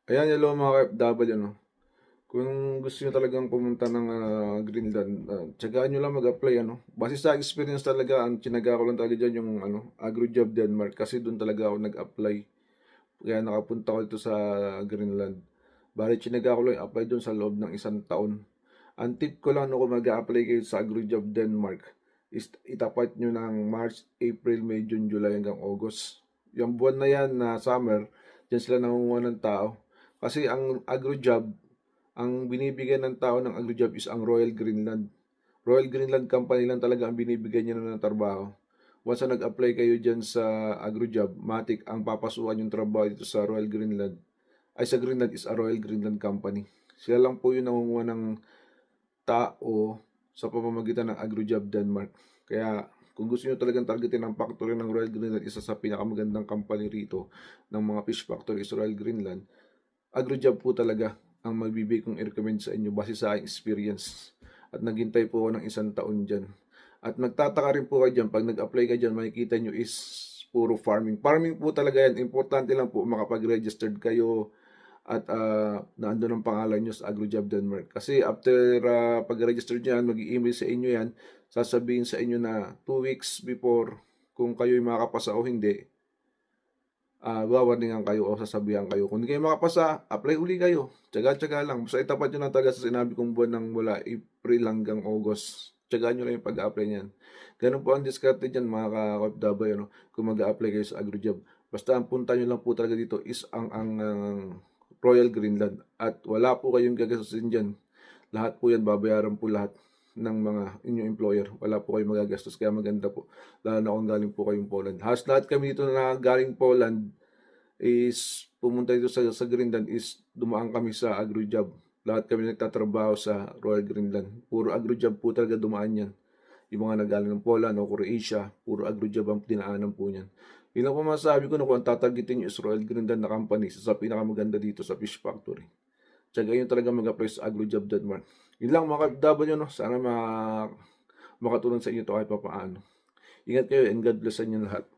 Ayan, hello mga ka-FW, no? Kung gusto nyo talagang pumunta ng Greenland, tsagaan nyo lang mag-apply, ano? Base sa experience talaga, ang tinaga ko lang talaga dyan yung AgroJob Denmark kasi doon talaga ako nag-apply. Kaya nakapunta ko dito sa Greenland. Bali, tinaga ko lang apply doon sa loob ng 1 taon. Ang tip ko lang no, kung mag-apply kayo sa AgroJob Denmark, is itapat nyo ng March, April, May, June, July hanggang August. Yung buwan na yan na summer, dyan sila nangunguha ng tao. Kasi ang AgroJob, ang binibigyan ng tao ng AgroJob is ang Royal Greenland. Royal Greenland Company lang talaga ang binibigyan niya ng trabaho. Once na nag-apply kayo dyan sa AgroJob, matik ang papasukan yung trabaho dito sa Royal Greenland. Ay sa Greenland is a Royal Greenland Company. Sila lang po yung nangunguha ng tao sa pamamagitan ng AgroJob Denmark. Kaya kung gusto niyo talagang targetin ang factory ng Royal Greenland, isa sa pinakamagandang company rito ng mga fish factory is Royal Greenland, AgroJob po talaga ang magbibigay kong i-recommend sa inyo base sa aking experience. At naghintay po ako ng 1 taon dyan. At nagtataka rin po kayo dyan, pag nag-apply ka dyan, makikita nyo is puro farming. Farming po talaga yan. Importante lang po makapag-registered kayo at naandun ang pangalan nyo sa AgroJob Denmark. Kasi after pag-register nyo yan, mag-i-email sa inyo yan, sasabihin sa inyo na 2 weeks before kung kayo'y makapasa o hindi, wawarningan kayo o sasabihan kayo. Kung hindi kayo makapasa, apply uli kayo. Tsaga-tsaga lang. Basta itapat nyo lang talaga sa sinabi kong buwan ng mula April hanggang August. Tsagaan nyo lang yung pag-apply niyan. Ganun po ang diskarte dyan mga ka-OFW, no? Kung mag-apply kayo sa AgroJob. Basta ang punta nyo lang po talaga dito is ang Royal Greenland. At wala po kayong gagastusin dyan. Lahat po yan, babayaran po lahat ng mga inyong employer. Wala po kayong magagastos. Kaya maganda po. Lalo na kung galing po kayong Poland. Halos lahat kami dito na galing Poland is pumunta dito sa Greenland is dumaan kami sa AgroJob. Lahat kami nagtatrabaho sa Royal Greenland. Puro AgroJob po talaga dumaan yan. Yung mga nagaling ng Poland o Croatia, puro AgroJob ang dinaanan po niyan. Yun lang po masasabi ko na kung ang tatargetin nyo is Royal Greenland na company sa pinakamaganda dito sa fish factory. Tsaka yun talaga mag-apply sa AgroJob Denmark. Yun lang mga W, no? Sana makatulong sa inyo to kahit pa paano. Ingat kayo and God bless sa inyo lahat.